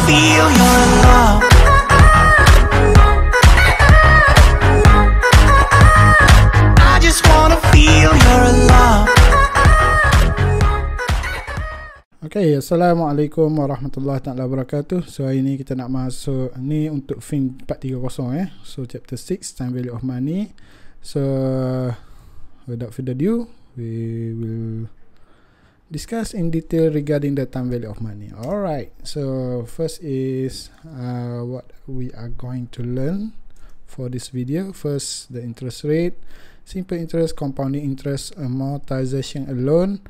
feel your love. I just wanna feel your love. Okay, Assalamualaikum warahmatullahi wabarakatuh. So hari ni kita nak masuk ni untuk fin 430 So chapter 6, time value of money. So without further ado, we will discuss in detail regarding the time value of money. Alright, so first is what we are going to learn for this video. First, the interest rate, simple interest, compounding interest, amortization alone,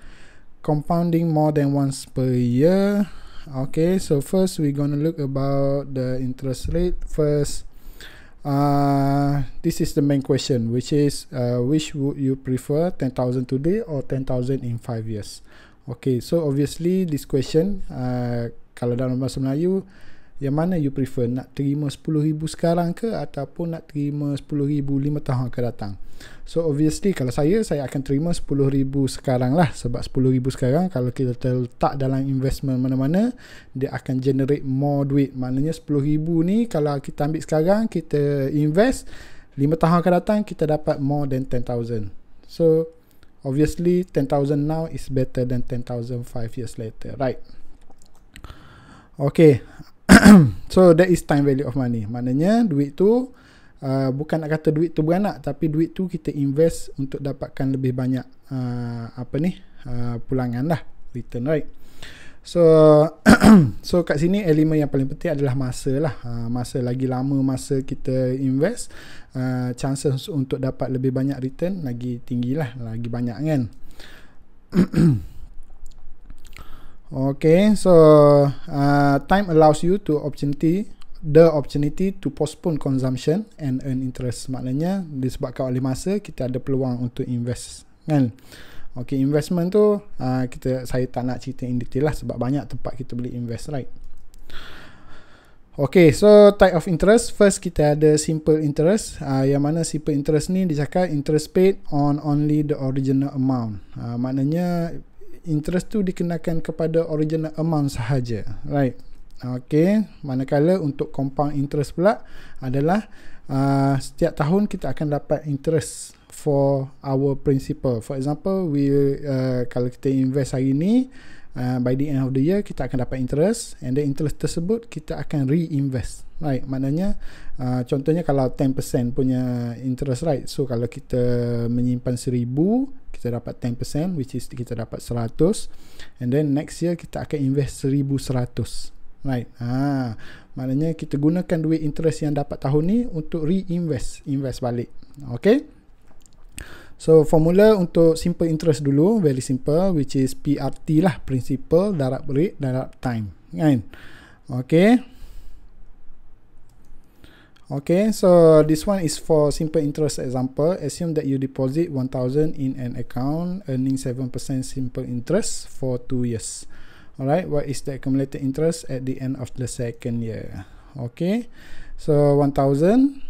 compounding more than once per year. Okay, so first we're gonna look about the interest rate first. This is the main question, which is which would you prefer, 10,000 today or 10,000 in 5 years? Okay, so obviously this question, kalau dalam bahasa Melayu, yang mana you prefer, nak terima 10,000 sekarang ke ataupun nak terima 10,000 5 tahun akan datang? So obviously kalau saya akan terima 10,000 sekarang lah, sebab 10,000 sekarang kalau kita letak dalam investment mana-mana, dia akan generate more duit. Maknanya 10,000 ni kalau kita ambil sekarang, kita invest 5 tahun akan datang, kita dapat more than 10,000. So obviously 10,000 now is better than 10,000 5 years later, right? Okay. So that is time value of money. Maknanya duit tu bukan nak kata duit tu beranak, tapi duit tu kita invest untuk dapatkan lebih banyak pulangan lah, return, right? So so kat sini elemen yang paling penting adalah masa lah. Masa, lagi lama masa kita invest, chances untuk dapat lebih banyak return lagi tinggi lah, lagi banyak kan. Okay, so time allows you to the opportunity to postpone consumption and earn interest. Maknanya disebabkan oleh masa, kita ada peluang untuk invest kan. Okay, investment tu saya tak nak cerita in detail lah, sebab banyak tempat kita boleh invest, right? Okay, so type of interest, first kita ada simple interest. Yang mana simple interest ni dia cakap interest paid on only the original amount. Maknanya interest tu dikenakan kepada original amount sahaja, right? Okay, manakala untuk compound interest pula adalah setiap tahun kita akan dapat interest for our principal. For example, kalau kita invest hari ni, by the end of the year kita akan dapat interest, and then interest tersebut kita akan reinvest, right? Maknanya contohnya kalau 10% punya interest, right? So kalau kita menyimpan 1,000, kita dapat 10%, which is kita dapat 100, and then next year kita akan invest 1,100, right? Maknanya kita gunakan duit interest yang dapat tahun ni untuk invest balik. Okay, so formula untuk simple interest dulu, very simple, which is PRT lah, principal darab rate darab time kan. Okay, so this one is for simple interest example. Assume that you deposit 1,000 in an account earning 7% simple interest for 2 years. Alright, what is the accumulated interest at the end of the second year? Okay, so 1,000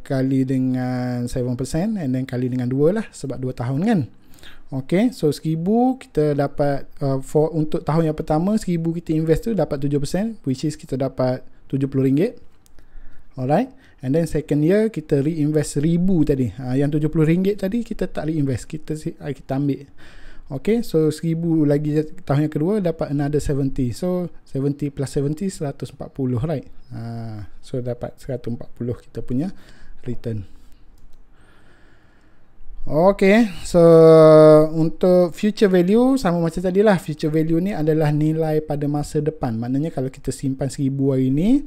kali dengan 7% and then kali dengan 2 lah, sebab 2 tahun kan. Okay, so 1,000 kita dapat untuk tahun yang pertama, 1,000 kita invest tu dapat 7%, which is kita dapat RM70. Alright, and then second year kita reinvest 1,000 tadi. Yang RM70 tadi kita tak reinvest, kita ambil. Okay, so 1,000 lagi tahun yang kedua dapat another 70. So 70 plus 70 140, right? So dapat 140 kita punya return. Okay, so untuk future value sama macam tadi lah. Future value ni adalah nilai pada masa depan. Maknanya kalau kita simpan 1,000 hari ni,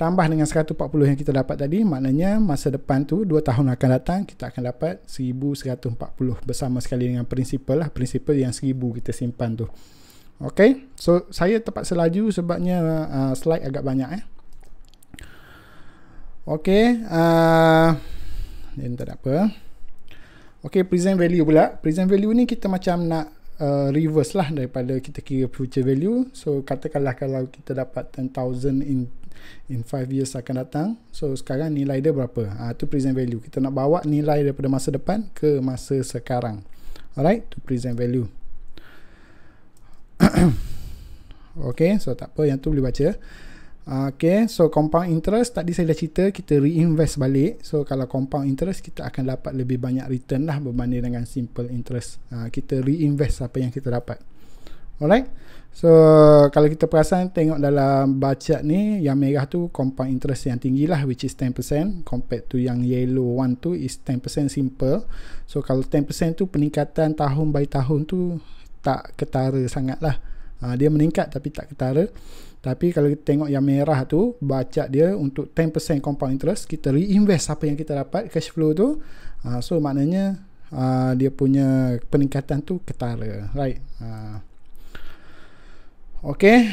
tambah dengan 140 yang kita dapat tadi, maknanya masa depan tu 2 tahun akan datang, kita akan dapat 1,140 bersama sekali dengan principal lah. Principal yang 1,000 kita simpan tu. Okay, so saya terpaksa laju sebabnya slide agak banyak Okay, tak ada apa. Okay, present value pula. Present value ni kita macam nak reverse lah daripada kita kira future value. So katakanlah kalau kita dapat 10,000 in 5 years akan datang, so sekarang nilai dia berapa? Tu present value. Kita nak bawa nilai daripada masa depan ke masa sekarang. Alright, to present value. Okay, so tak apa, yang tu boleh baca. Okay, so compound interest tadi saya dah cerita, kita reinvest balik. So kalau compound interest, kita akan dapat lebih banyak return lah berbanding dengan simple interest. Kita reinvest apa yang kita dapat. Alright, so kalau kita perasan tengok dalam baca ni, yang merah tu compound interest yang tinggi lah, which is 10%, compared to yang yellow one tu is 10% simple. So kalau 10% tu peningkatan tahun by tahun tu tak ketara sangat lah. Dia meningkat tapi tak ketara. Tapi kalau kita tengok yang merah tu, baca dia untuk 10% compound interest, kita reinvest apa yang kita dapat, cash flow tu. So maknanya dia punya peningkatan tu ketara, right? Okay,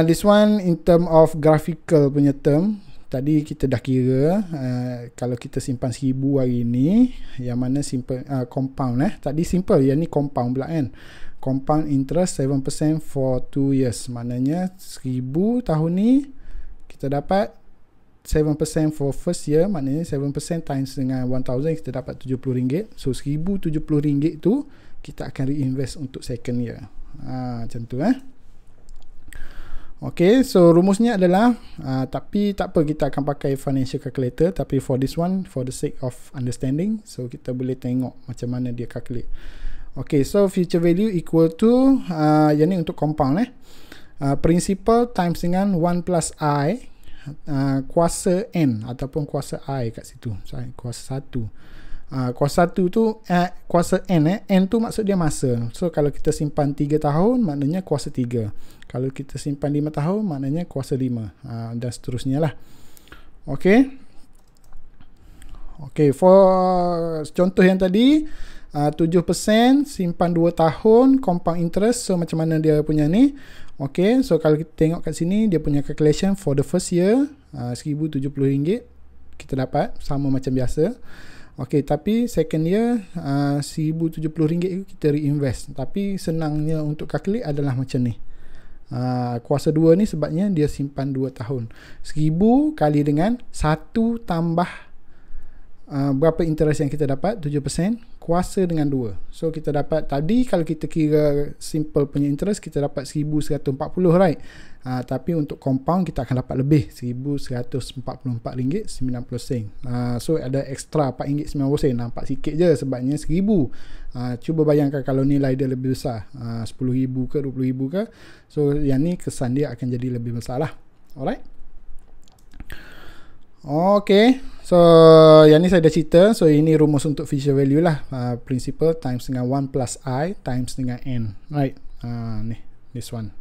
this one in term of graphical punya term, tadi kita dah kira kalau kita simpan 1000 hari ni, yang mana simple compound tadi simple, yang ni compound pula kan. Compound interest 7% for 2 years, maknanya 1000 tahun ni kita dapat 7% for first year, maknanya 7% times dengan 1000 kita dapat RM70. So RM1070 tu kita akan reinvest untuk second year. Macam tu Okay, so rumusnya adalah tapi tak apa, kita akan pakai financial calculator, tapi for this one, for the sake of understanding, so kita boleh tengok macam mana dia calculate. Okay, so future value equal to yang ni untuk compound principal times dengan 1 plus I kuasa N ataupun kuasa I kat situ. Kuasa 1. Kuasa 1 tu kuasa N N tu maksud dia masa. So kalau kita simpan 3 tahun, maknanya kuasa 3. Kalau kita simpan 5 tahun, maknanya kuasa 5. Dan seterusnya lah. Okay. Okay, for contoh yang tadi 7% simpan 2 tahun compound interest. So macam mana dia punya ni? Okay, so kalau kita tengok kat sini, dia punya calculation for the first year RM1070 kita dapat, sama macam biasa. Okay, tapi second year RM1070 kita reinvest. Tapi senangnya untuk calculate adalah macam ni. Kuasa 2 ni sebabnya dia simpan 2 tahun. 1000 kali dengan 1 tambah berapa interest yang kita dapat, 7%, kuasa dengan 2. So kita dapat tadi, kalau kita kira simple punya interest, kita dapat RM1140, right? Tapi untuk compound kita akan dapat lebih, RM1144.90. So ada extra RM4.90. Nampak sikit je sebabnya 1000. Cuba bayangkan kalau nilai dia lebih besar, 10,000 ke 20,000 ke. So yang ni kesan dia akan jadi lebih besar lah. Alright. Okay, so yang ni saya dah cerita. So ini rumus untuk future value lah. Principal times dengan 1 plus I times dengan N, right? Ni, this one.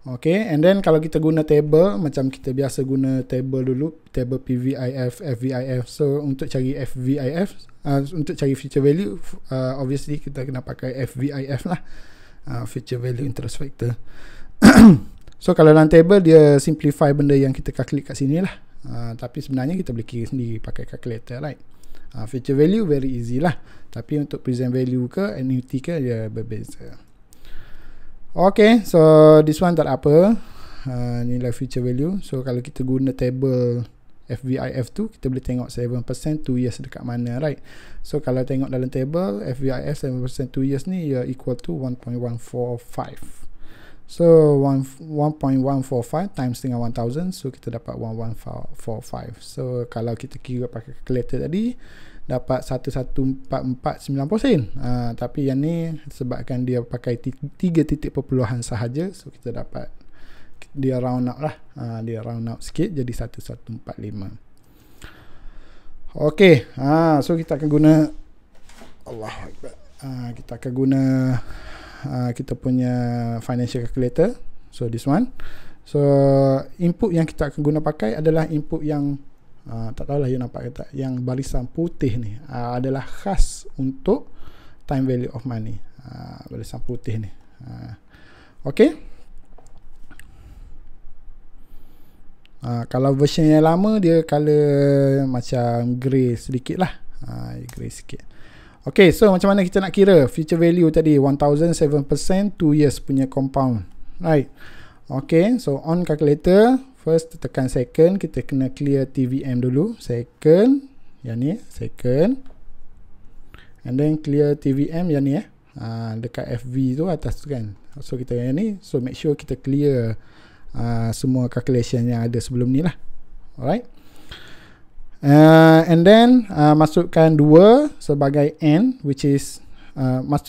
Okay, and then kalau kita guna table, macam kita biasa guna table dulu, table PVIF, FVIF. So untuk cari FVIF, untuk cari future value, obviously kita kena pakai FVIF lah, future value interest factor. So kalau dalam table, dia simplify benda yang kita calculate kat sini lah. Tapi sebenarnya kita boleh kira sendiri pakai calculator, right? Future value very easy lah. Tapi untuk present value ke annuity ke, dia berbeza. Okay, so this one tak apa, nilai future value. So kalau kita guna table FVIF tu, kita boleh tengok 7% 2 years dekat mana, right? So kalau tengok dalam table FVIF 7% 2 years ni, ia equal to 1.145. So 1.145 times dengan 1000, so kita dapat 1145. So kalau kita kira pakai calculator tadi, dapat 1144.90 sen. Tapi yang ni sebabkan dia pakai 3 titik perpuluhan sahaja, so kita dapat, dia round up lah, dia round up sikit jadi 1145. Okay, so kita akan guna Allahuakbar. Kita akan guna kita punya financial calculator. So this one. So input yang kita akan guna pakai adalah input yang tak tahulah you nampak ke tak, yang barisan putih ni adalah khas untuk time value of money. Barisan putih ni. Okay. Kalau version yang lama, dia color macam grey sedikit lah, grey sikit. Okay, so macam mana kita nak kira future value tadi, 1007%, 2 years punya compound, right? Okay, so on calculator, first tekan second, kita kena clear TVM dulu, second, yang ni, second, and then clear TVM yang ni dekat FV tu atas tu kan. So kita yang ni, so make sure kita clear semua calculation yang ada sebelum ni lah. Alright. And then masukkan 2 sebagai N, which is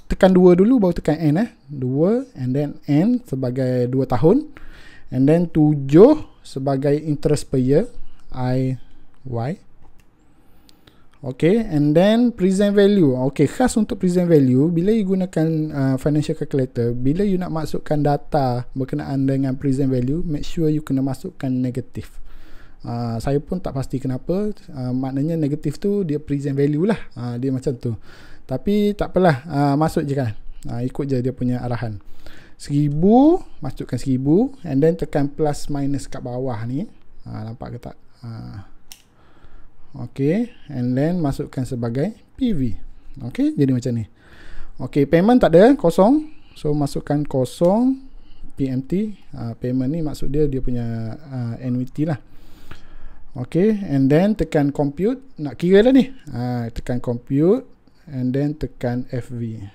tekan 2 dulu baru tekan N 2, and then N sebagai 2 tahun, and then 7 sebagai interest per year, Y. Okay, and then present value. Okay, khas untuk present value, bila you gunakan financial calculator, bila you nak masukkan data berkenaan dengan present value, make sure you kena masukkan negatif. Saya pun tak pasti kenapa, maknanya negatif tu dia present value lah, dia macam tu. Tapi tak apalah, masuk je kan, ikut je dia punya arahan. 1000, masukkan 1000, and then tekan plus minus kat bawah ni, nampak ke tak? Okay, and then masukkan sebagai PV. Okay, jadi macam ni. Okay, payment tak ada, kosong. So masukkan kosong, PMT. Payment ni maksud dia punya annuity lah. Okay, and then tekan compute. Nak kira dah ni. Tekan compute, and then tekan FV.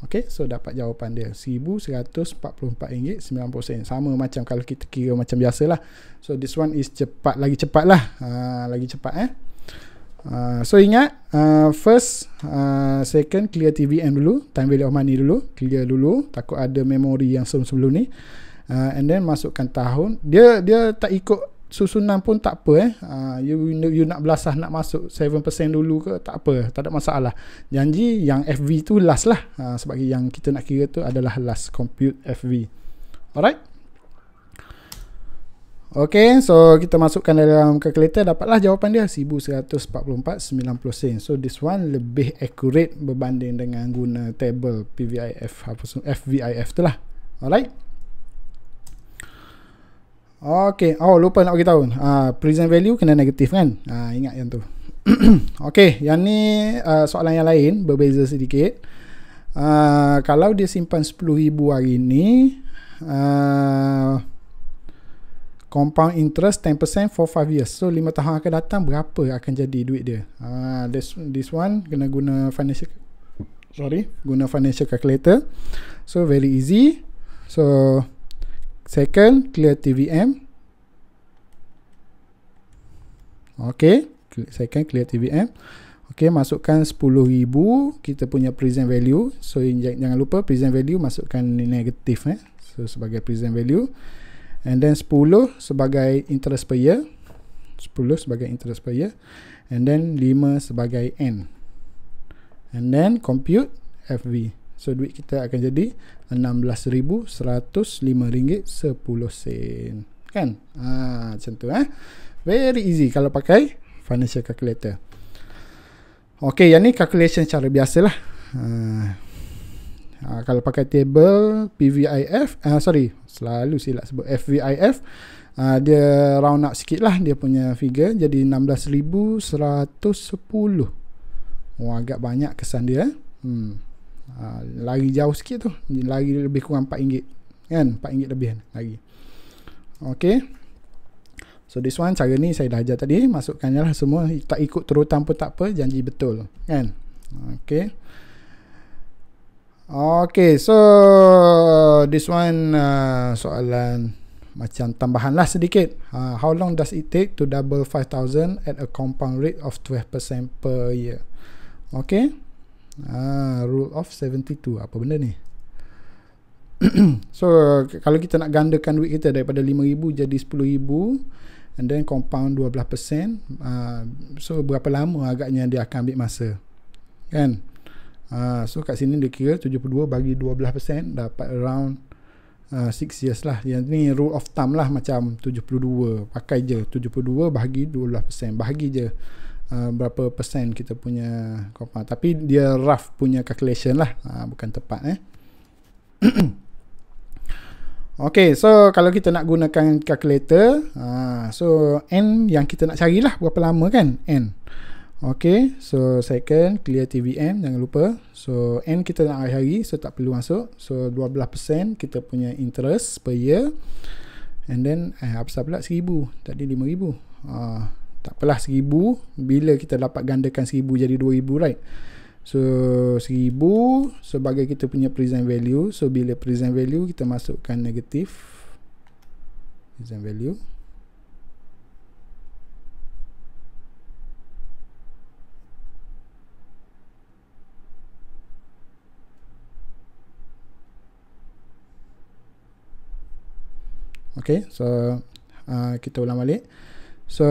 Okay, so dapat jawapan dia RM1,144.90. Sama macam kalau kita kira macam biasa lah. So this one is cepat, lagi cepat lah, lagi cepat so ingat, first, second clear TVM dulu, time value of money dulu, clear dulu, takut ada memori yang sebelum ni, and then masukkan tahun. Dia tak ikut susunan pun tak apa you nak belasah nak masuk 7% dulu ke, tak apa, tak ada masalah. Janji yang FV tu last lah, sebab yang kita nak kira tu adalah last, compute FV. Alright. Okay, so kita masukkan dalam calculator, dapatlah jawapan dia RM1,144.90. So this one lebih accurate berbanding dengan guna table PVIF, FVIF tu lah. Alright. Okay, lupa nak beritahu, present value kena negatif kan, ingat yang tu. Okay, yang ni soalan yang lain, berbeza sedikit. Kalau dia simpan 10,000 hari ni, compound interest 10% for 5 years. So 5 tahun akan datang, berapa akan jadi duit dia? This one kena guna financial calculator. So very easy. So second, clear TVM. Okay, second clear TVM. Okay, masukkan 10,000 kita punya present value. So jangan lupa present value masukkan negatif so sebagai present value, and then 10 sebagai interest per year, 10 sebagai interest per year, and then 5 sebagai N, and then compute FV. So duit kita akan jadi RM16,105.10 kan. Macam tu very easy kalau pakai financial calculator. Okay, yang ni calculation secara biasa lah. Kalau pakai table PVIF, selalu silap sebut FVIF, dia round up sikit lah dia punya figure, jadi 16,110. Agak banyak kesan dia. Lari jauh sikit tu, lari lebih kurang RM4 kan, RM4 lebih lagi. Okay, so this one cara ni saya dah ajar tadi, masukkannya lah semua, tak ikut turutan pun tak apa, janji betul kan. Okay, so this one soalan macam tambahan lah sedikit. How long does it take to double 5,000 at a compound rate of 12% per year? Okay, rule of 72, apa benda ni? So kalau kita nak gandakan duit kita daripada 5,000 jadi 10,000, and then compound 12%, so berapa lama agaknya dia akan ambil masa kan. So kat sini dia kira 72 bagi 12%, dapat around 6 years lah. Yang ni rule of thumb lah, macam 72, pakai je 72 bagi 12%, bahagi je berapa persen kita punya compound. Tapi dia rough punya calculation lah, bukan tepat Okay, so kalau kita nak gunakan calculator, so N yang kita nak carilah berapa lama kan, N. Okay, so second clear TVM, jangan lupa. So N kita nak hari, so tak perlu masuk. So 12% kita punya interest per year, and then apa pula 1,000, tadi 5,000. Tak apalah 1,000, bila kita dapat gandakan 1,000 jadi 2,000 right. So 1000 sebagai kita punya present value. So bila present value kita masukkan negatif present value. Okay, so kita ulang balik. So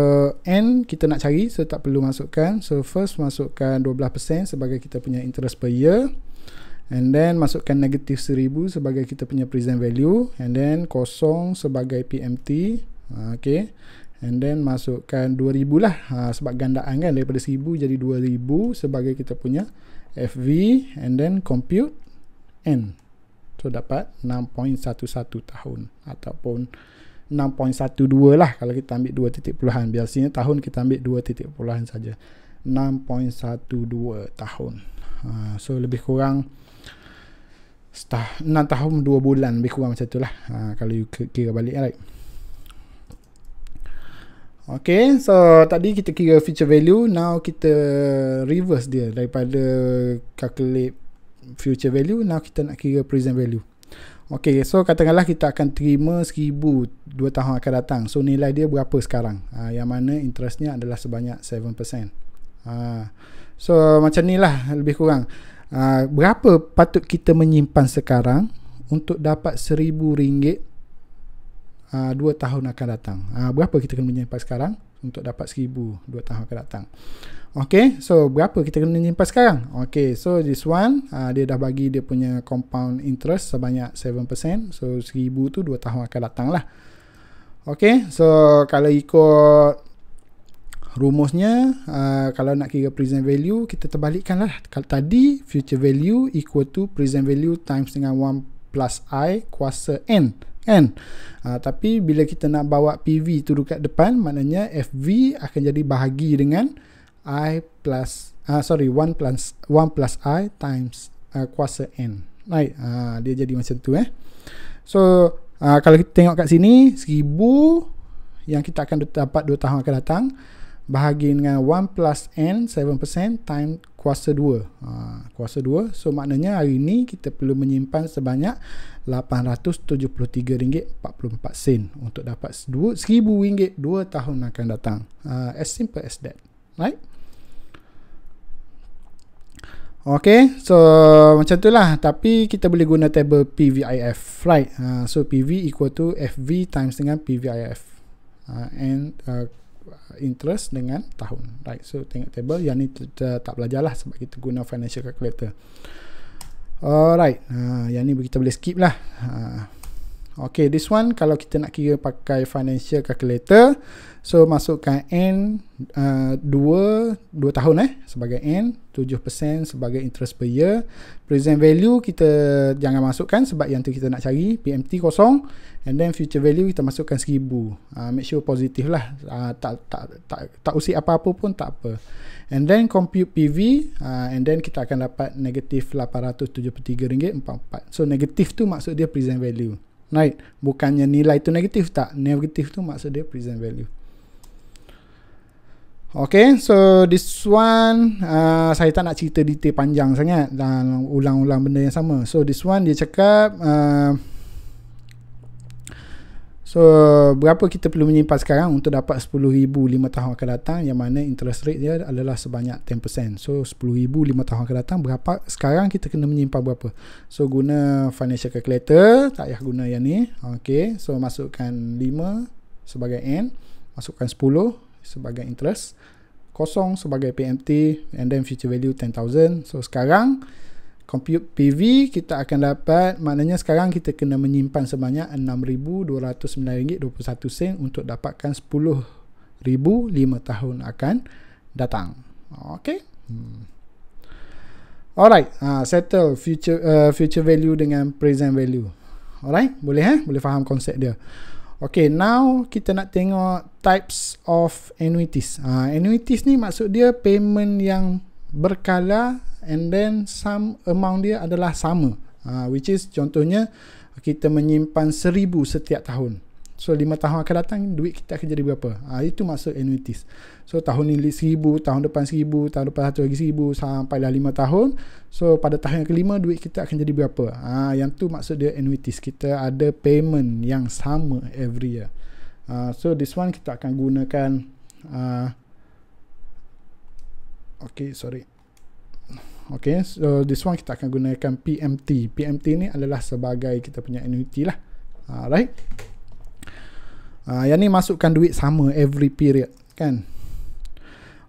N kita nak cari, so tak perlu masukkan. So first masukkan 12% sebagai kita punya interest per year, and then masukkan negatif 1000 sebagai kita punya present value, and then kosong sebagai PMT. Okay, and then masukkan 2000 lah, sebab gandaan kan, daripada 1000 jadi 2000 sebagai kita punya FV, and then compute N. So dapat 6.11 tahun ataupun 6.12 lah kalau kita ambil 2 titik puluhan. Biasanya tahun kita ambil 2 titik puluhan saja. 6.12 tahun. So lebih kurang 6 tahun 2 bulan, lebih kurang macam tu lah, kalau you kira balik, right? Okay, so tadi kita kira future value. Now kita reverse dia, daripada calculate future value, now kita nak kira present value. Okay, so katakanlah kita akan terima 1000 2 tahun akan datang. So nilai dia berapa sekarang? Yang mana interestnya adalah sebanyak 7%. So macam ni lah lebih kurang. Berapa patut kita menyimpan sekarang untuk dapat RM1000 2 tahun akan datang? Berapa kita kena menyimpan sekarang untuk dapat 1000 2 tahun akan datang? Okay, so berapa kita kena menyimpan sekarang? Okay, so this one dia dah bagi dia punya compound interest sebanyak 7%. So 1000 tu 2 tahun akan datang lah. Okay, so kalau ikut rumusnya, kalau nak kira present value, kita terbalikkan lah. Kalau tadi future value equal to present value times dengan 1 plus I kuasa N, kan? Tapi bila kita nak bawa PV tu dekat depan, maknanya FV akan jadi bahagi dengan I plus 1 plus I times kuasa N, right? Dia jadi macam tu So kalau kita tengok kat sini, 1000 yang kita akan dapat 2 tahun akan datang bahagi dengan 1 plus N 7% times kuasa 2. Kuasa 2, so maknanya hari ni kita perlu menyimpan sebanyak RM873.44 untuk dapat RM1000 2 tahun akan datang. As simple as that, right? Okay, so macam tu lah. Tapi kita boleh guna table PVIF, right? So PV equal to FV times dengan PVIF, and interest dengan tahun, right? So tengok table. Yang ni kita tak belajar lah sebab kita guna financial calculator. Alright, yang ni kita boleh skip lah. Okay, this one kalau kita nak kira pakai financial calculator, so masukkan N 2 tahun sebagai N, 7% sebagai interest per year. Present value kita jangan masukkan sebab yang tu kita nak cari, PMT kosong, and then future value kita masukkan 1000. Make sure positif lah, tak usik apa-apa pun tak apa. And then compute PV, and then kita akan dapat negatif RM873.44. So negatif tu maksud dia present value, right? Bukannya nilai tu negatif, tak. Negatif tu maksud dia present value. Okay, so this one saya tak nak cerita detail panjang sangat dan ulang-ulang benda yang sama. So this one dia cakap so berapa kita perlu menyimpan sekarang untuk dapat 10,000 5 tahun akan datang, yang mana interest rate dia adalah sebanyak 10%. So 10,000 5 tahun akan datang, berapa sekarang kita kena menyimpan berapa? So guna financial calculator, tak payah guna yang ni. Okay, so masukkan 5 sebagai N, masukkan 10 sebagai interest, kosong sebagai PMT, and then future value 10,000. So sekarang compute PV kita akan dapat, maknanya sekarang kita kena menyimpan sebanyak RM6,209.21 untuk dapatkan 10,000 5 tahun akan datang. Okay, alright, settle future value dengan present value. Alright, boleh boleh faham konsep dia. Okay, now kita nak tengok types of annuities. Annuities ni maksud dia payment yang berkala, and then sum amount dia adalah sama, which is contohnya kita menyimpan 1000 setiap tahun. So 5 tahun akan datang duit kita akan jadi berapa. Itu maksud annuities. So tahun ni 1,000, tahun depan 1,000, tahun depan satu lagi 1,000, sampailah 5 tahun. So pada tahun yang kelima duit kita akan jadi berapa. Yang tu maksud dia annuities. Kita ada payment yang sama every year. So this one kita akan gunakan so this one kita akan gunakan PMT. PMT ni adalah sebagai kita punya annuity lah. Right. Yang ni masukkan duit sama every period kan.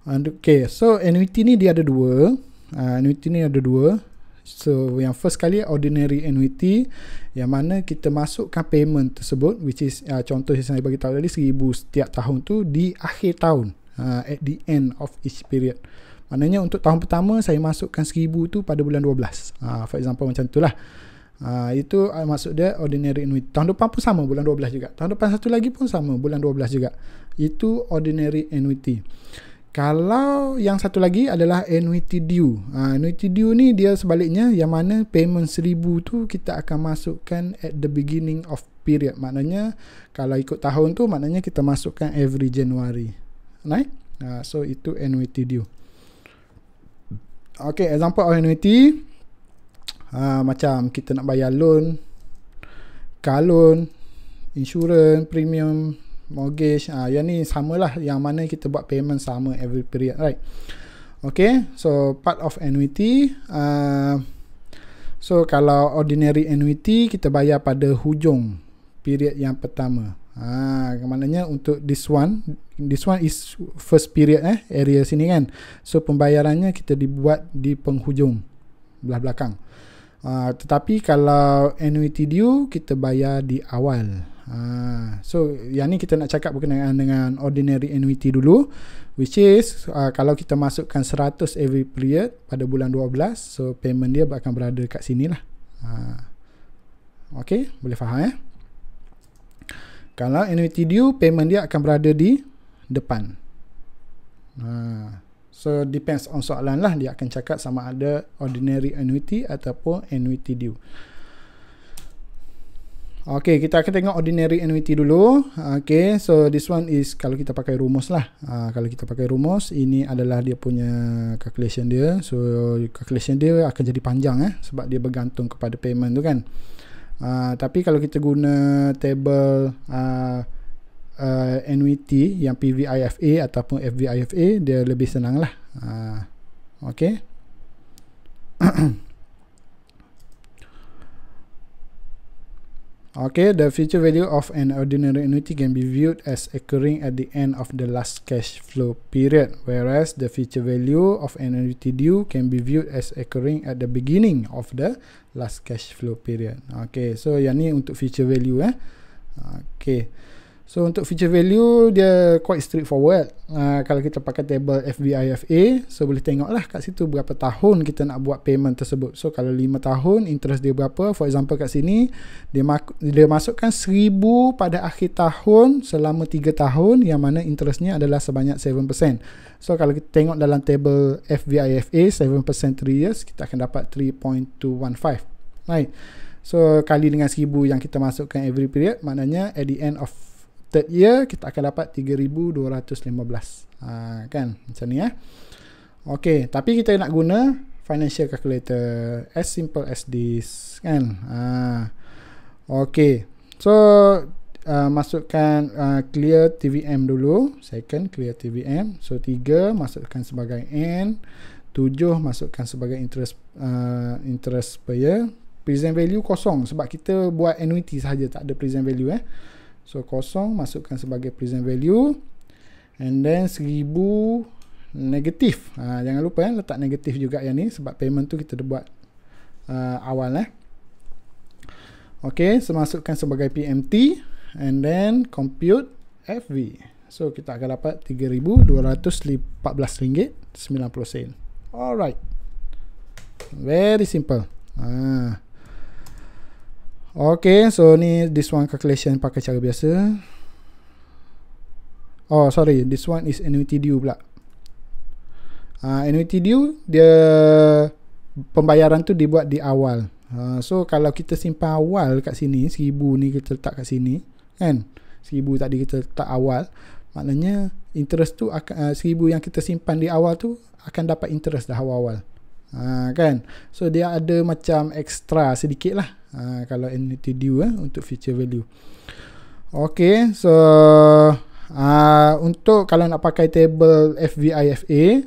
Okay, so annuity ni dia ada dua. Annuity ni ada dua. So yang first kali ordinary annuity, yang mana kita masukkan payment tersebut, which is contoh yang saya bagi tahu tadi 1,000 setiap tahun tu di akhir tahun, at the end of each period. Maknanya untuk tahun pertama saya masukkan 1,000 tu pada bulan 12. For example macam tu lah. Itu maksud dia ordinary annuity. Tahun depan pun sama, bulan 12 juga. Tahun depan satu lagi pun sama, bulan 12 juga. Itu ordinary annuity. Kalau yang satu lagi adalah annuity due. Annuity due ni dia sebaliknya, yang mana payment 1,000 tu kita akan masukkan at the beginning of period. Maknanya kalau ikut tahun tu, maknanya kita masukkan every January. Right? So itu annuity due. Okay, example of annuity. Macam kita nak bayar loan, car loan, insurance, premium, mortgage. Yang ni samalah, yang mana kita buat payment sama every period, right? Okay, so part of annuity. So kalau ordinary annuity kita bayar pada hujung period yang pertama. Maknanya untuk this one is first period area sini kan. So pembayarannya kita dibuat di penghujung belah belakang. Tetapi kalau annuity due kita bayar di awal. So yang ni kita nak cakap berkenaan dengan ordinary annuity dulu, which is kalau kita masukkan 100 every period pada bulan 12, so payment dia akan berada kat sini lah. Okay, boleh faham Kalau annuity due, payment dia akan berada di depan. So depends on soalan lah, dia akan cakap sama ada ordinary annuity ataupun annuity due. Okay, kita akan tengok ordinary annuity dulu. Okay, so this one is kalau kita pakai rumus lah. Kalau kita pakai rumus, ini adalah dia punya calculation dia. So calculation dia akan jadi panjang sebab dia bergantung kepada payment tu kan. Tapi kalau kita guna table annuity yang PVIFA ataupun FVIFA, dia lebih senang lah. Okay. Okay, the future value of an ordinary annuity can be viewed as occurring at the end of the last cash flow period, whereas the future value of an annuity due can be viewed as occurring at the beginning of the last cash flow period. Okay, so yang ni untuk future value Okay. So untuk future value dia quite straightforward. Kalau kita pakai table FVIFA, so boleh tengok lah kat situ berapa tahun kita nak buat payment tersebut. So kalau 5 tahun, interest dia berapa. For example kat sini dia masukkan 1,000 pada akhir tahun selama 3 tahun, yang mana interestnya adalah sebanyak 7%. So kalau kita tengok dalam table FVIFA 7% 3 years, kita akan dapat 3.215. Right. So kali dengan 1,000 yang kita masukkan every period, maknanya at the end of third year kita akan dapat 3,215. Kan macam ni Okay, tapi kita nak guna financial calculator, as simple as this kan. Okay, so masukkan clear TVM dulu. Second, clear TVM. So 3 masukkan sebagai N, 7 masukkan sebagai interest per year. Present value kosong sebab kita buat annuity sahaja, tak ada present value So kosong, masukkan sebagai present value. And then 1,000 negatif. Jangan lupa letak negatif juga yang ni, sebab payment tu kita dah buat awal Okay, so masukkan sebagai PMT. And then compute FV. So kita akan dapat RM3,214.90. Alright, very simple. Okay, so ni this one calculation pakai cara biasa. Oh sorry, this one is annuity due pula. Annuity due dia pembayaran tu dibuat di awal. So kalau kita simpan awal kat sini, 1,000 ni kita letak kat sini kan, 1000 tadi kita letak awal, maknanya interest tu akan 1000 yang kita simpan di awal tu akan dapat interest dah awal-awal. Kan? So dia ada macam extra sedikit lah kalau annuity due untuk future value. Okay, so untuk kalau nak pakai table FVIFA,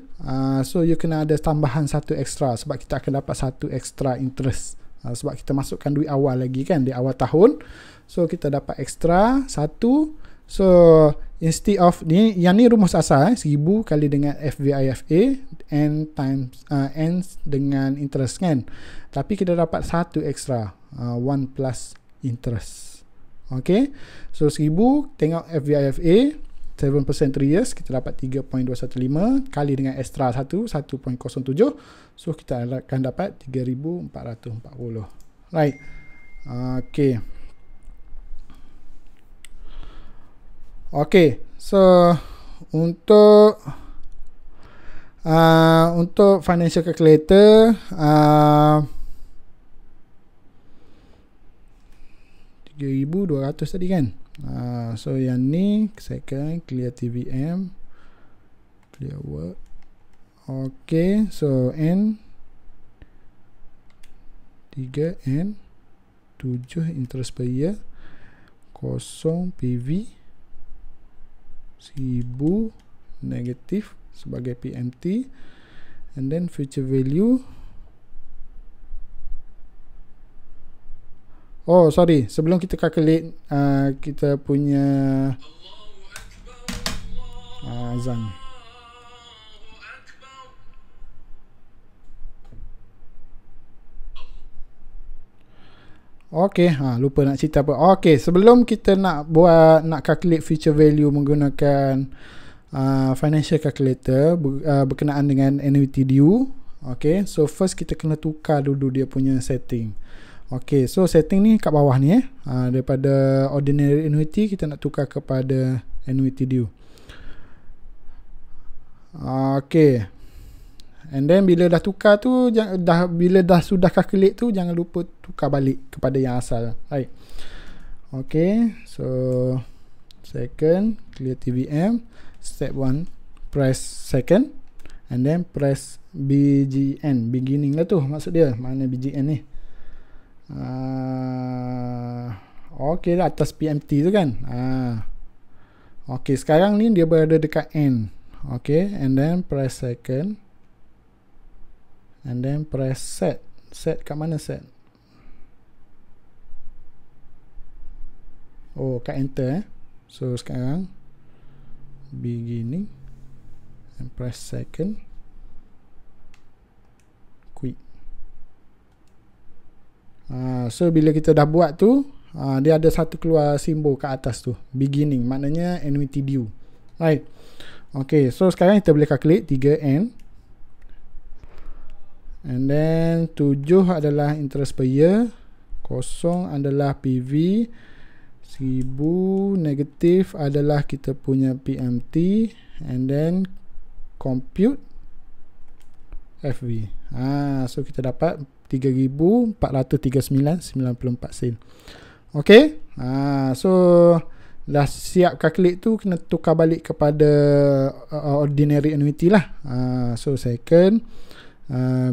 so you kena ada tambahan satu extra sebab kita akan dapat satu extra interest. Sebab kita masukkan duit awal lagi kan di awal tahun, so kita dapat extra satu. So instead of ni, yang ni rumus asal 1000 kali dengan FVIFA n times n dengan interest kan, tapi kita dapat satu extra 1 plus interest. Okay, so 1000 tengok FVIFA 7% 3 years, kita dapat 3.215 kali dengan extra 1.07, so kita akan dapat 3440. Right. Okay. Okay, so untuk financial calculator 3,200 tadi kan. So yang ni second clear TVM, clear work. Okay, so N 3 N 7 interest per year, 0 PV 1000 negatif sebagai PMT, and then future value. Oh sorry, sebelum kita calculate kita punya azan. Okay, lupa nak cerita apa. Okay, sebelum kita nak calculate future value menggunakan financial calculator berkenaan dengan annuity due. Okay, so first kita kena tukar dulu dia punya setting. Okay, so setting ni kat bawah ni daripada ordinary annuity kita nak tukar kepada annuity due. Okay, and then bila dah tukar tu, bila dah sudah calculate tu, jangan lupa tukar balik kepada yang asal. Right. Okay, so second clear TVM, step 1 press second, and then press BGN, beginning lah tu maksud dia. Mana BGN ni? Okay lah, atas PMT tu kan. Okay, sekarang ni dia berada dekat N. Okay, and then press second, and then press set. Set kat mana set? Oh, kat enter So sekarang beginning, and press second, quit. So bila kita dah buat tu, dia ada satu keluar simbol kat atas tu, beginning, maknanya annuity due. Right. Okay, so sekarang kita boleh calculate 3N, and then 7 adalah interest per year, 0 adalah PV, 1000 negatif adalah kita punya PMT, and then compute FV. So kita dapat 3,439.94 sen. Okay, so dah siap calculate tu, kena tukar balik kepada ordinary annuity lah. So second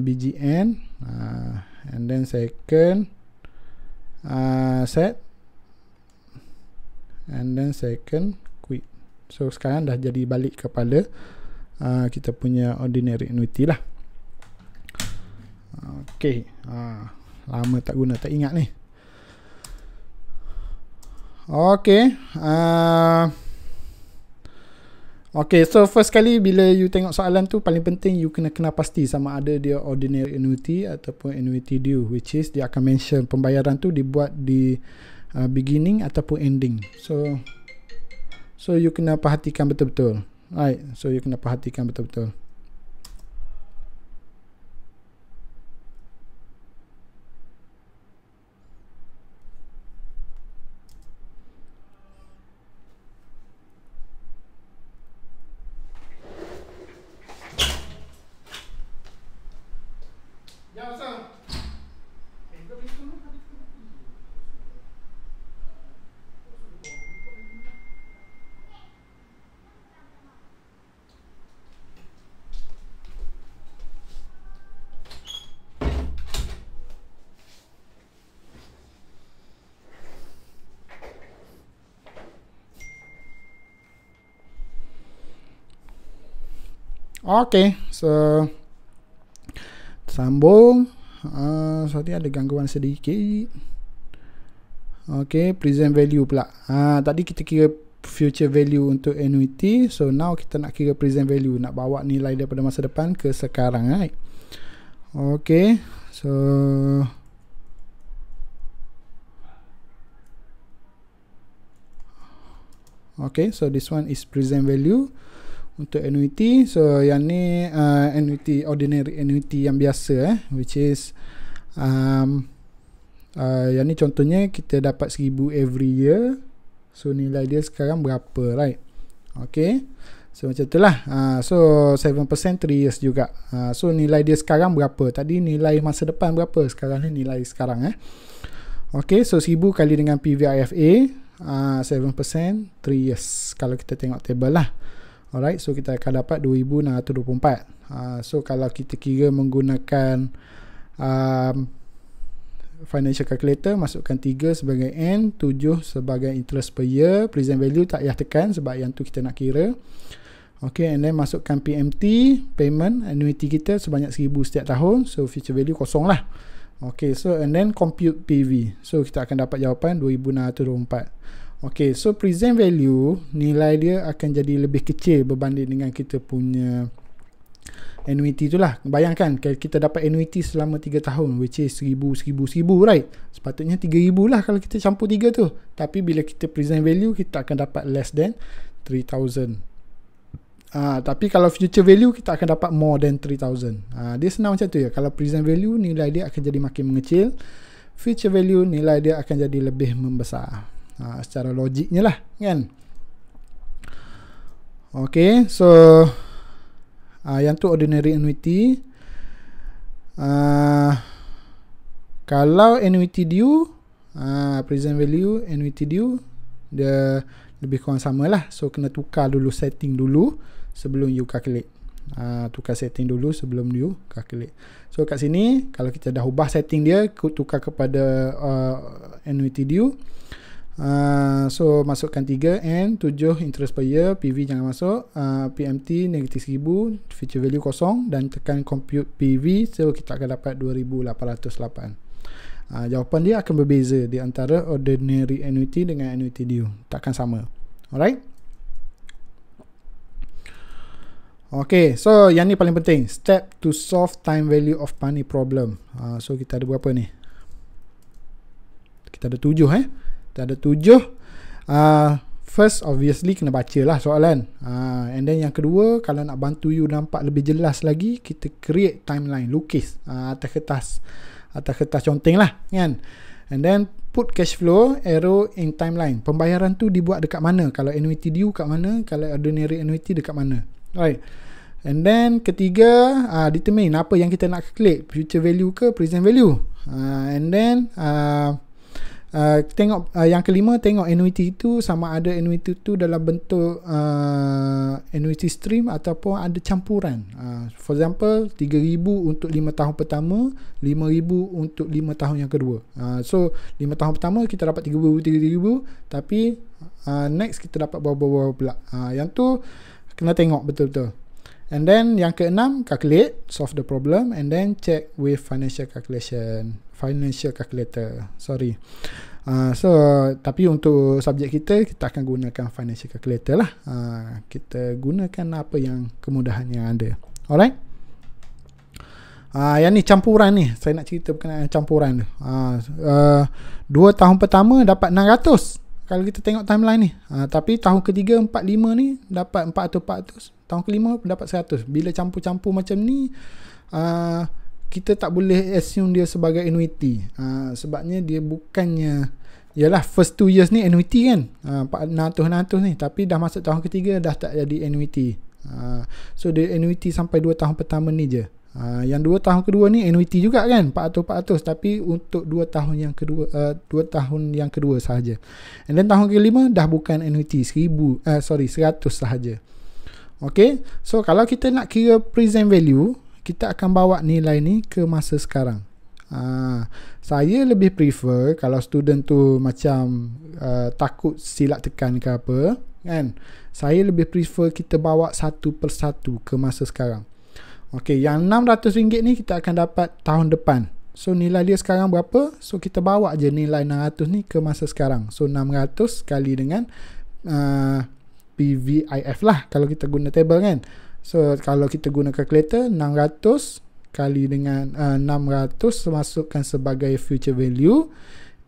BGN, and then second set, and then second quit. So sekarang dah jadi balik kepada kita punya ordinary annuity lah. Okay, lama tak guna, tak ingat ni. Okay, okay, so first kali bila you tengok soalan tu, paling penting you kena pasti sama ada dia ordinary annuity ataupun annuity due, which is dia akan mention pembayaran tu dibuat di beginning ataupun ending. So you kena perhatikan betul-betul. Right, so you kena perhatikan betul-betul. Okay, so sambung. Sorry, ada gangguan sedikit. Okay, present value pula. Tadi kita kira future value untuk annuity. So now kita nak kira present value, nak bawa nilai daripada masa depan ke sekarang, right? Okay, so okay, so this one is present value untuk annuity. So yang ni annuity, ordinary annuity yang biasa, which is yang ni contohnya kita dapat 1000 every year. So nilai dia sekarang berapa, right? Okay, so macam itulah. So 7% 3 years juga. So nilai dia sekarang berapa? Tadi nilai masa depan berapa, sekarang ni nilai sekarang. Okay, so 1000 kali dengan PVIFA, 7% 3 years kalau kita tengok table lah. Alright, so kita akan dapat 2624. So kalau kita kira menggunakan financial calculator, masukkan 3 sebagai N, 7 sebagai interest per year. Present value tak payah tekan sebab yang tu kita nak kira. Okay, and then masukkan PMT, payment, annuity kita sebanyak 1000 setiap tahun. So future value kosong lah. Okay, so and then compute PV. So kita akan dapat jawapan 2624. Okay, so present value, nilai dia akan jadi lebih kecil berbanding dengan kita punya annuity tu lah. Bayangkan kita dapat annuity selama 3 tahun, which is 1000, right? Sepatutnya 3000 lah kalau kita campur 3 tu. Tapi bila kita present value, kita akan dapat less than 3000. Tapi kalau future value, kita akan dapat more than 3000. Dia senang macam tu ya. Kalau present value, nilai dia akan jadi makin mengecil. Future value, nilai dia akan jadi lebih membesar. Secara logiknya lah, kan? Okay, so yang tu ordinary annuity. Kalau annuity due, present value, annuity due, dia lebih kurang sama lah. So kena tukar dulu setting dulu sebelum you calculate. Tukar setting dulu sebelum you calculate. So kat sini kalau kita dah ubah setting dia, tukar kepada annuity due. So masukkan 3 N, 7 interest per year, PV jangan masuk, PMT negatif 1000, future value kosong, dan tekan compute PV. So kita akan dapat 2808. Jawapan dia akan berbeza di antara ordinary annuity dengan annuity due, takkan sama. Alright. Okay, so yang ni paling penting, step to solve time value of money problem. So kita ada berapa ni? Kita ada 7 Kita ada 7. First obviously kena baca lah soalan. And then yang kedua, kalau nak bantu you nampak lebih jelas lagi, kita create timeline, lukis atas kertas conteng lah, kan? And then put cash flow arrow in timeline. Pembayaran tu dibuat dekat mana? Kalau annuity due kat mana? Kalau ordinary annuity dekat mana? Right. And then ketiga, determine apa yang kita nak calculate, future value ke present value. And then tengok yang kelima, tengok annuity itu sama ada annuity itu dalam bentuk annuity stream ataupun ada campuran. For example, 3000 untuk 5 tahun pertama, 5000 untuk 5 tahun yang kedua. So 5 tahun pertama kita dapat 3000, tapi next kita dapat berapa pula. Yang tu kena tengok betul-betul. And then yang keenam, calculate, solve the problem, and then check with financial calculator. Sorry. So tapi untuk subjek kita akan gunakan financial calculator lah. Kita gunakan apa yang kemudahan yang ada. Alright. Yang ni campuran ni, saya nak cerita berkenaan campuran tu. 2 tahun pertama dapat 600 kalau kita tengok timeline ni. Tapi tahun ketiga 45 ni dapat 400. Tahun kelima dapat 100. Bila campur-campur macam ni, kita tak boleh assume dia sebagai annuity. Sebabnya dia bukannya, yalah first 2 years ni annuity kan, 400 ni, tapi dah masuk tahun ketiga dah tak jadi annuity. So dia annuity sampai 2 tahun pertama ni je. Yang 2 tahun kedua ni annuity juga kan, 400, tapi untuk 2 tahun yang kedua, 2 tahun yang kedua sahaja. And then tahun kelima dah bukan annuity, 100 sahaja. Okay, so kalau kita nak kira present value, kita akan bawa nilai ni ke masa sekarang. Saya lebih prefer kalau student tu macam takut silap tekan ke apa, kan, Saya lebih prefer kita bawa satu persatu ke masa sekarang. Okey, yang RM600 ni kita akan dapat tahun depan. So nilai dia sekarang berapa? So kita bawa je nilai 600 ni ke masa sekarang. So 600 kali dengan PVIF lah kalau kita guna table kan. So kalau kita guna calculator, 600 kali dengan 600 masukkan sebagai future value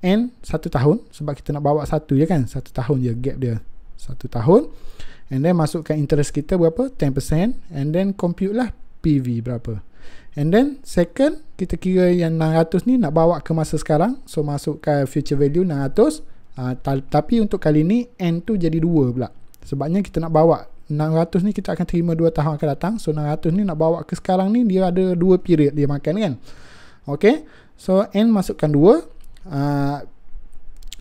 and 1 tahun, sebab kita nak bawa satu je kan, 1 tahun je gap dia, 1 tahun, and then masukkan interest kita berapa, 10%, and then compute lah PV berapa. And then second, kita kira yang 600 ni nak bawa ke masa sekarang. So masukkan future value 600. Tapi untuk kali ni N tu jadi 2 pula. Sebabnya kita nak bawa 600 ni kita akan terima 2 tahun akan datang. So 600 ni nak bawa ke sekarang ni, dia ada 2 period dia makan kan. Okay. So N masukkan 2.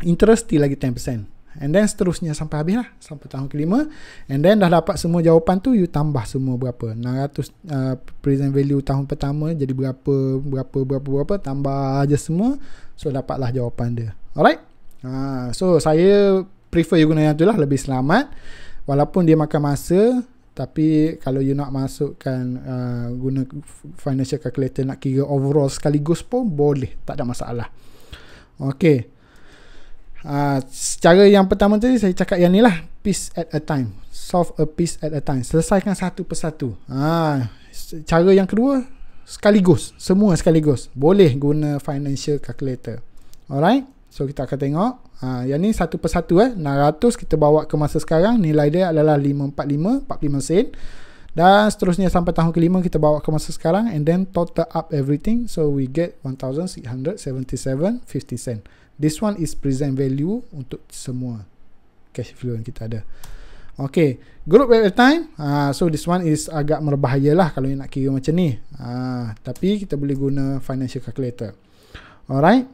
Interest still lagi 10%. And then seterusnya sampai habis lah, sampai tahun kelima. And then dah dapat semua jawapan tu, you tambah semua berapa, 600 present value tahun pertama jadi berapa, tambah aja semua. So dapatlah jawapan dia. Alright. So saya prefer you guna yang tu lah, lebih selamat. Walaupun dia makan masa, tapi kalau you nak masukkan guna financial calculator, nak kira overall sekaligus pun boleh, tak ada masalah. Okay. Cara yang pertama tadi saya cakap yang ni lah, piece at a time, solve a piece at a time, selesaikan satu persatu. Cara yang kedua, sekaligus, semua sekaligus, boleh guna financial calculator. Alright, so kita akan tengok yang ni satu persatu. 600 kita bawa ke masa sekarang, nilai dia adalah 545 sen, dan seterusnya sampai tahun kelima kita bawa ke masa sekarang, and then total up everything, so we get 1677.50 sen. This one is present value untuk semua cash flow yang kita ada. Okay, group at a time. So this one is agak berbahaya lah kalau nak kira macam ni. Tapi kita boleh guna financial calculator. Alright.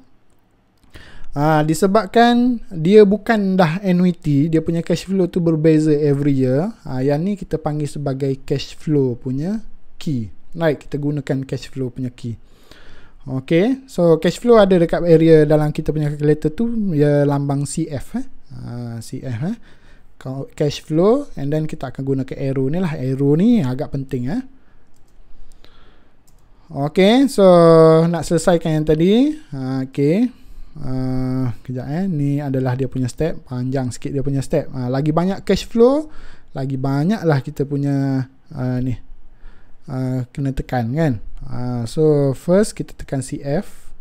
Disebabkan dia bukan dah annuity, dia punya cash flow tu berbeza every year. Yang ni kita panggil sebagai cash flow punya key. Right, kita gunakan cash flow punya key. Okay, so cash flow ada dekat area dalam kita punya calculator tu, dia lambang CF. CF cash flow, and then kita akan gunakan arrow ni lah. Arrow ni agak penting. Okay, so nak selesaikan yang tadi. Okay, kejap ni adalah dia punya step, panjang sikit dia punya step. Lagi banyak cash flow, lagi banyak lah kita punya ni kena tekan kan. So first kita tekan CF.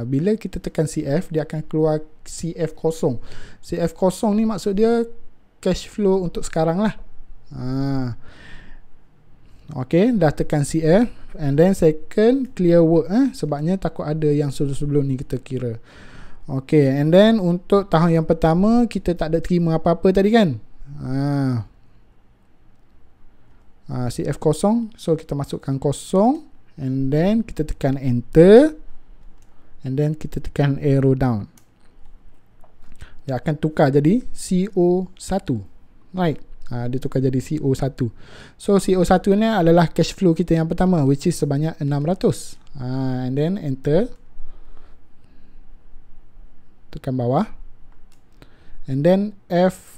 Bila kita tekan CF, dia akan keluar CF kosong. CF kosong ni maksud dia cash flow untuk sekarang lah. Okay, dah tekan CF, and then second clear work. Sebabnya takut ada yang sebelum ni kita kira. Okay, and then untuk tahun yang pertama kita tak ada terima apa-apa tadi kan. CF kosong, so kita masukkan kosong, and then kita tekan enter, and then kita tekan arrow down. Dia akan tukar jadi CO1. Right, dia tukar jadi CO1. So CO1 ni adalah cash flow kita yang pertama, which is sebanyak 600. And then enter, tekan bawah, and then F01.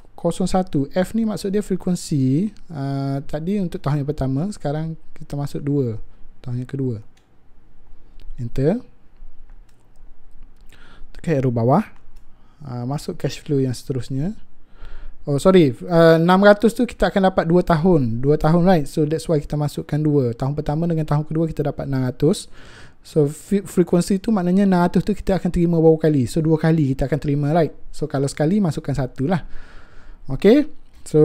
F ni maksud dia frekuensi. Tadi untuk tahun yang pertama, sekarang kita masuk 2, tahun yang kedua. Enter, tekan arrow bawah, masuk cash flow yang seterusnya. 600 tu kita akan dapat 2 tahun. 2 tahun, right? So that's why kita masukkan 2. Tahun pertama dengan tahun kedua kita dapat 600. So frekuensi tu maknanya 600 tu kita akan terima berapa kali. So 2 kali kita akan terima, right? So kalau sekali masukkan 1 lah. Okay, so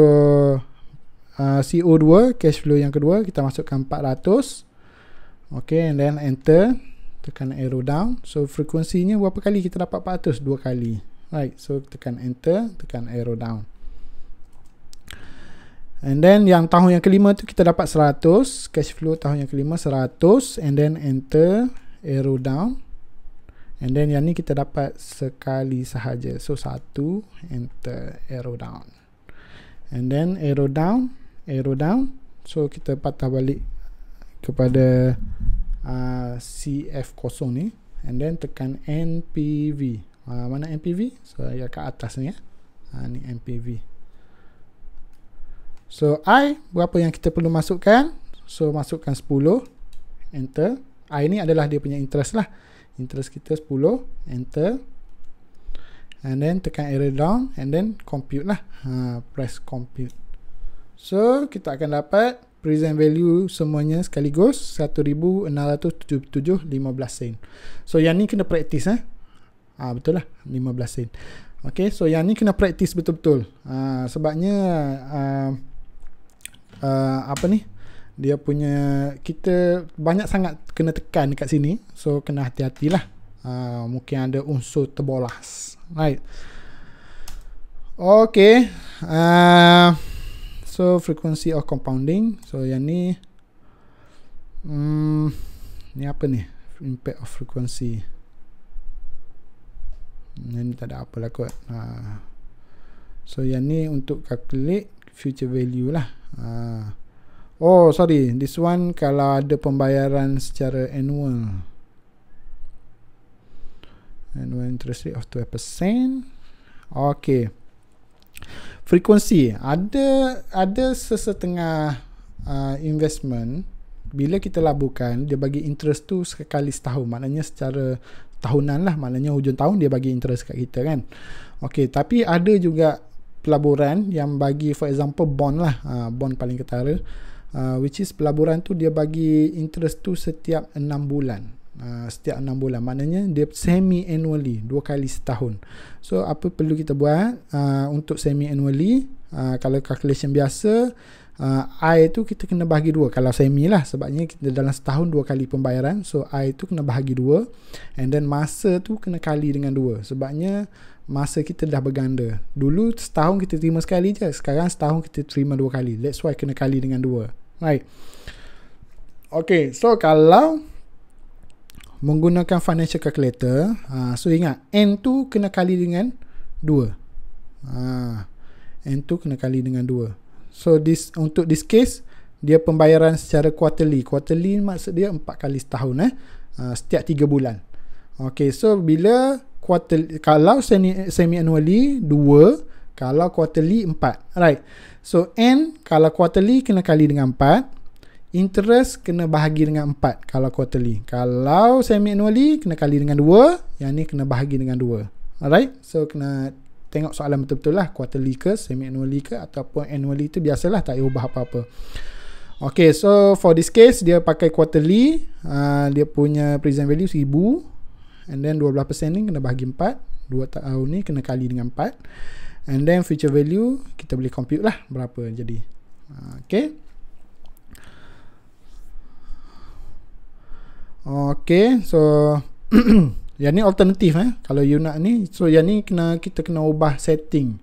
CO2 cash flow yang kedua kita masukkan 400. Okay, and then enter, tekan arrow down. So frekuensinya berapa kali kita dapat 400? 2 kali, right? So tekan enter, tekan arrow down, and then yang tahun yang kelima tu kita dapat 100. Cash flow tahun yang kelima 100, and then enter, arrow down, and then yang ni kita dapat sekali sahaja. So 1, enter, arrow down, and then arrow down, arrow down. So kita patah balik kepada CF0 ni, and then tekan NPV. Mana NPV? So yang kat atas ni ni NPV. So I berapa yang kita perlu masukkan? So masukkan 10, enter. I ni adalah dia punya interest lah. Interest kita 10, enter. And then tekan arrow down and then compute lah. Press compute. So kita akan dapat present value semuanya sekaligus 1677.15 sen. So yang ni kena practice betul lah 15 sen. Okay, so yang ni kena practice betul-betul. Sebabnya apa ni? Dia punya kita banyak sangat kena tekan dekat sini. So kena hati-hatilah. Mungkin ada unsur terbolas. Right. Okay. So frequency of compounding. So yang ni ni apa ni? Impact of frequency. Yang ni tak ada apa lah kot. So yang ni untuk calculate future value lah. Oh sorry, this one kalau ada pembayaran secara annual interest rate of 12%. Okay. Frekuensi ada sesetengah investment bila kita laburkan dia bagi interest tu sekali setahun, maknanya secara tahunan lah, maknanya hujung tahun dia bagi interest kat kita kan. Okay, tapi ada juga pelaburan yang bagi for example bond lah, bond paling ketara, which is pelaburan tu dia bagi interest tu setiap 6 bulan. Setiap 6 bulan, maknanya dia semi annually, 2 kali setahun. So apa perlu kita buat untuk semi annually? Kalau calculation biasa, I tu kita kena bahagi 2 kalau semi lah, sebabnya kita dalam setahun 2 kali pembayaran. So I tu kena bahagi 2, and then masa tu kena kali dengan 2, sebabnya masa kita dah berganda. Dulu setahun kita terima sekali je, sekarang setahun kita terima 2 kali. That's why kena kali dengan 2. Right. Okay, so kalau menggunakan financial calculator, so ingat N tu kena kali dengan 2. N tu kena kali dengan 2. So untuk this case dia pembayaran secara quarterly. Quarterly maksud dia 4 kali setahun, setiap 3 bulan. Okay, so bila quarterly, kalau semi annually 2, kalau quarterly 4. Right. So N kalau quarterly kena kali dengan 4. Interest kena bahagi dengan 4 kalau quarterly. Kalau semi annually kena kali dengan 2, yang ni kena bahagi dengan 2. Alright, so kena tengok soalan betul-betul lah, quarterly ke, semi annually ke, ataupun annually tu biasalah, tak payah ubah apa-apa. Okay, so for this case dia pakai quarterly. Dia punya present value 1000, and then 12% ni kena bahagi 4, 2 tahun ni kena kali dengan 4, and then future value kita boleh compute lah berapa jadi. Okay. Okay, so yang ni alternatif kalau you nak ni. So yang ni kita kena ubah setting.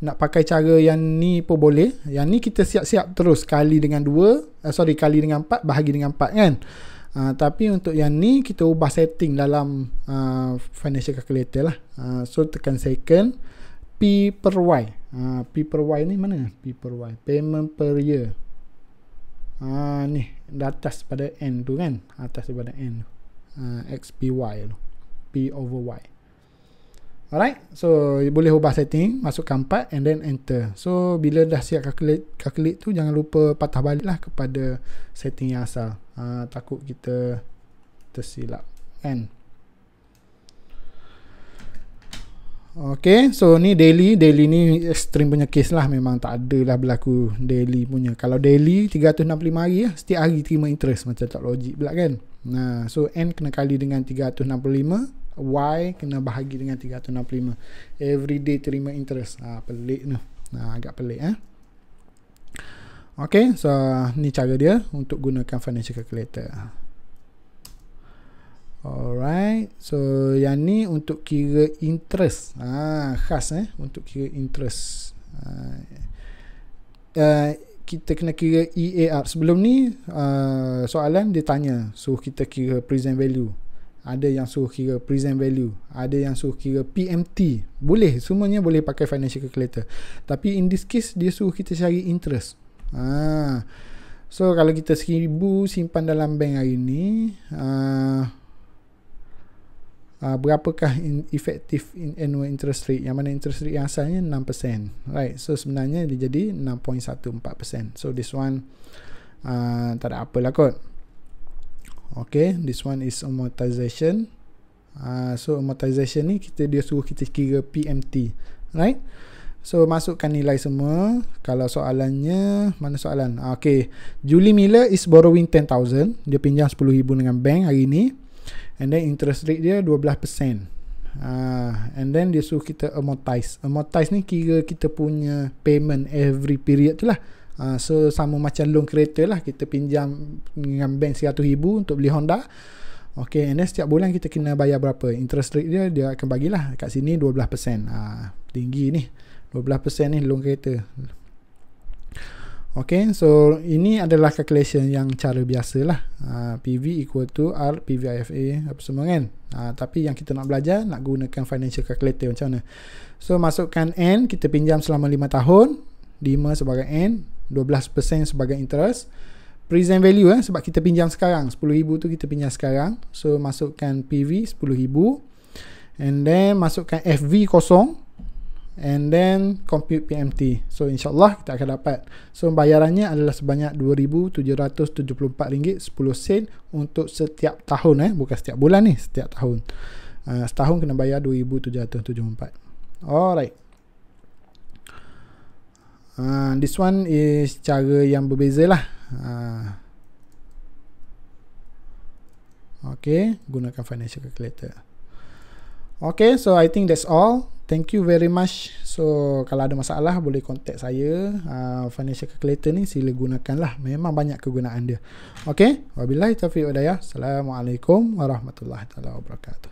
Nak pakai cara yang ni pun boleh. Yang ni kita siap-siap terus kali dengan 2, kali dengan 4 bahagi dengan 4 kan. Tapi untuk yang ni kita ubah setting dalam financial calculator lah. So tekan second, P per Y. P per Y ni mana? P per Y, payment per year. Ni di atas pada N tu kan, atas daripada N, XPY tu, P over Y. Alright, so boleh ubah setting, masukkan 4 and then enter. So bila dah siap calculate tu, jangan lupa patah balik lah kepada setting yang asal. Takut kita tersilap kan. Okay, so ni daily ni extreme punya case lah, memang tak ada lah berlaku daily punya. Kalau daily 365 hari lah, setiap hari terima interest, macam tak logik pula kan. So N kena kali dengan 365, Y kena bahagi dengan 365. Everyday terima interest. Pelik tu. Agak pelik Okay, so ni cara dia untuk gunakan financial calculator. Alright, so yang ni untuk kira interest. Khas untuk kira interest. Kita kena kira EAR. Sebelum ni soalan dia tanya suruh kita kira present value. Ada yang suruh kira present value, ada yang suruh kira PMT. Boleh, semuanya boleh pakai financial calculator. Tapi in this case dia suruh kita cari interest. So kalau kita 1000 simpan dalam bank hari ni, berapakah effective annual interest rate, yang mana interest rate yang asalnya 6%, right? So sebenarnya dia jadi 6.14%. So this one tak ada apalah kot. Okay, this one is amortization. So amortization ni dia suruh kita kira PMT, right? So masukkan nilai semua. Kalau soalannya, mana soalan? Okay, Julie Miller is borrowing 10,000. Dia pinjam 10,000 dengan bank hari ni, and then interest rate dia 12%. And then dia suruh kita amortize. Amortize ni kira kita punya payment every period tu lah. So sama macam loan kereta lah, kita pinjam dengan bank 100,000 untuk beli Honda. Okay, and then setiap bulan kita kena bayar berapa. Interest rate dia akan bagilah kat sini 12%. Tinggi ni 12% ni loan kereta. Okay, so ini adalah calculation yang cara biasa lah. PV equal to R PVIFA apa semua kan. Tapi yang kita nak belajar, nak gunakan financial calculator macam mana. So masukkan N, kita pinjam selama 5 tahun, 5 sebagai N, 12% sebagai interest. Present value sebab kita pinjam sekarang, 10,000 tu kita pinjam sekarang. So masukkan PV 10,000, and then masukkan FV kosong, and then compute PMT. So insyaAllah kita akan dapat. So bayarannya adalah sebanyak RM2,774.10 untuk setiap tahun, bukan setiap bulan ni, setiap tahun. Setahun kena bayar RM2,774. Alright. This one is cara yang berbeza lah. Okay, gunakan financial calculator. Okay, so I think that's all. Thank you very much. So kalau ada masalah boleh contact saya. Financial calculator ni sila gunakanlah. Memang banyak kegunaan dia. Okay, wabillahi taufiq wal hidayah. Assalamualaikum warahmatullahi wabarakatuh.